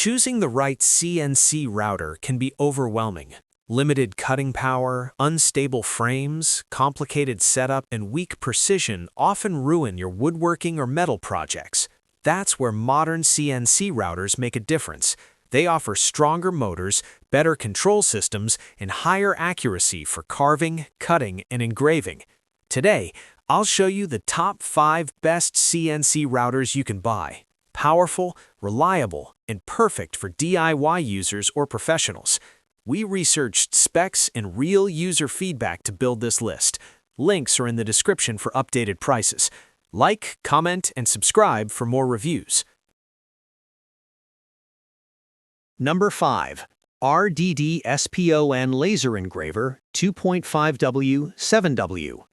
Choosing the right CNC router can be overwhelming. Limited cutting power, unstable frames, complicated setup, and weak precision often ruin your woodworking or metal projects. That's where modern CNC routers make a difference. They offer stronger motors, better control systems, and higher accuracy for carving, cutting, and engraving. Today, I'll show you the top 5 best CNC routers you can buy. Powerful, reliable, and perfect for DIY users or professionals. We researched specs and real user feedback to build this list. Links are in the description for updated prices. Like, comment, and subscribe for more reviews. Number 5. RDDSPON Laser Engraver 2.5W 7W.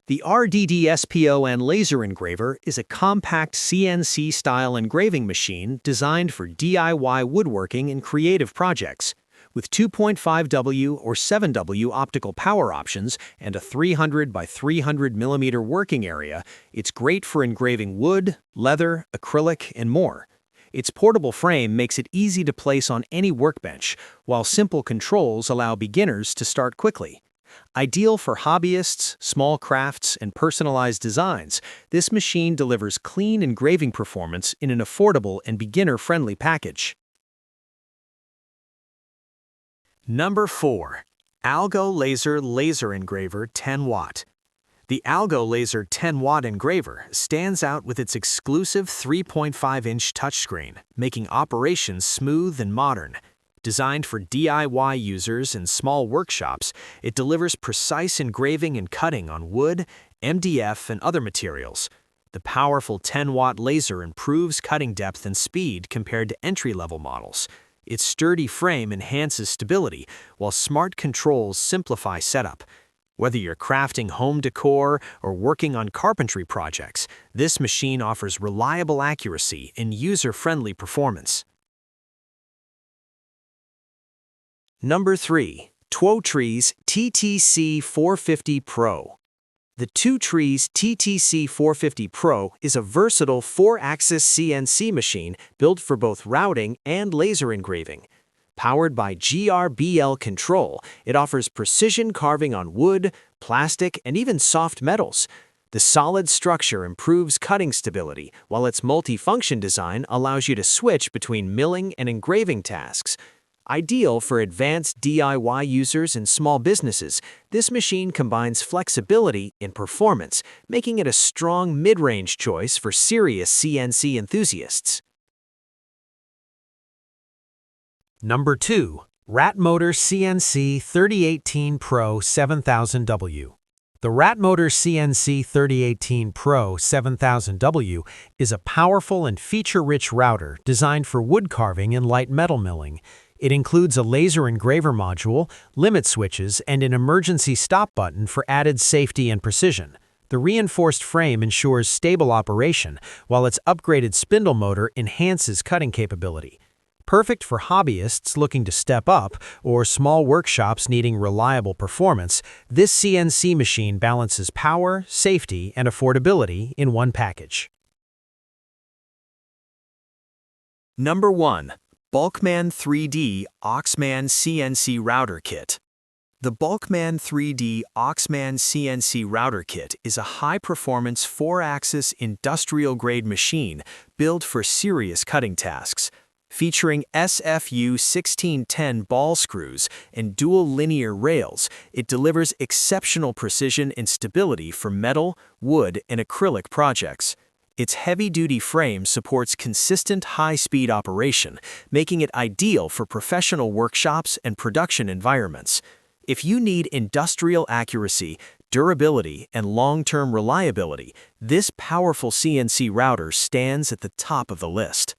The RDDSPON Laser Engraver is a compact CNC-style engraving machine designed for DIY woodworking and creative projects. With 2.5W or 7W optical power options and a 300 by 300 mm working area, it's great for engraving wood, leather, acrylic, and more. Its portable frame makes it easy to place on any workbench, while simple controls allow beginners to start quickly. Ideal for hobbyists, small crafts, and personalized designs, this machine delivers clean engraving performance in an affordable and beginner-friendly package. Number 4. AlgoLaser Laser Engraver 10 Watt. The AlgoLaser 10 Watt engraver stands out with its exclusive 3.5-inch touchscreen, making operations smooth and modern. Designed for DIY users and small workshops, it delivers precise engraving and cutting on wood, MDF, and other materials. The powerful 10-watt laser improves cutting depth and speed compared to entry-level models. Its sturdy frame enhances stability, while smart controls simplify setup. Whether you're crafting home decor or working on carpentry projects, this machine offers reliable accuracy and user-friendly performance. Number 3. TWOTREES TTC450 Pro. The TWOTREES TTC450 Pro is a versatile 4-axis CNC machine built for both routing and laser engraving. Powered by GRBL control, it offers precision carving on wood, plastic, and even soft metals. The solid structure improves cutting stability, while its multifunction design allows you to switch between milling and engraving tasks. Ideal for advanced DIY users and small businesses, this machine combines flexibility and performance, making it a strong mid-range choice for serious CNC enthusiasts. Number 2. RATTMMOTOR CNC 3018 Pro 7000W. The RATTMMOTOR CNC 3018 Pro 7000W is a powerful and feature-rich router designed for wood carving and light metal milling. It includes a laser engraver module, limit switches, and an emergency stop button for added safety and precision. The reinforced frame ensures stable operation, while its upgraded spindle motor enhances cutting capability. Perfect for hobbyists looking to step up or small workshops needing reliable performance, this CNC machine balances power, safety, and affordability in one package. Number 1. BulkMan3D OXMAN CNC Router Kit. The BulkMan3D OXMAN CNC Router Kit is a high-performance 4-axis industrial-grade machine built for serious cutting tasks. Featuring SFU 1610 ball screws and dual linear rails, it delivers exceptional precision and stability for metal, wood, and acrylic projects. Its heavy-duty frame supports consistent high-speed operation, making it ideal for professional workshops and production environments. If you need industrial accuracy, durability, and long-term reliability, this powerful CNC router stands at the top of the list.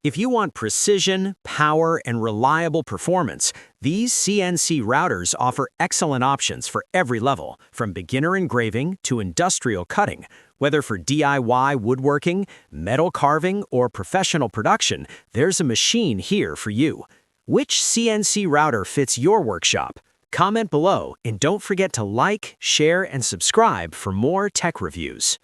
If you want precision, power, and reliable performance, these CNC routers offer excellent options for every level, from beginner engraving to industrial cutting. Whether for DIY woodworking, metal carving, or professional production, there's a machine here for you. Which CNC router fits your workshop? Comment below, and don't forget to like, share, and subscribe for more tech reviews.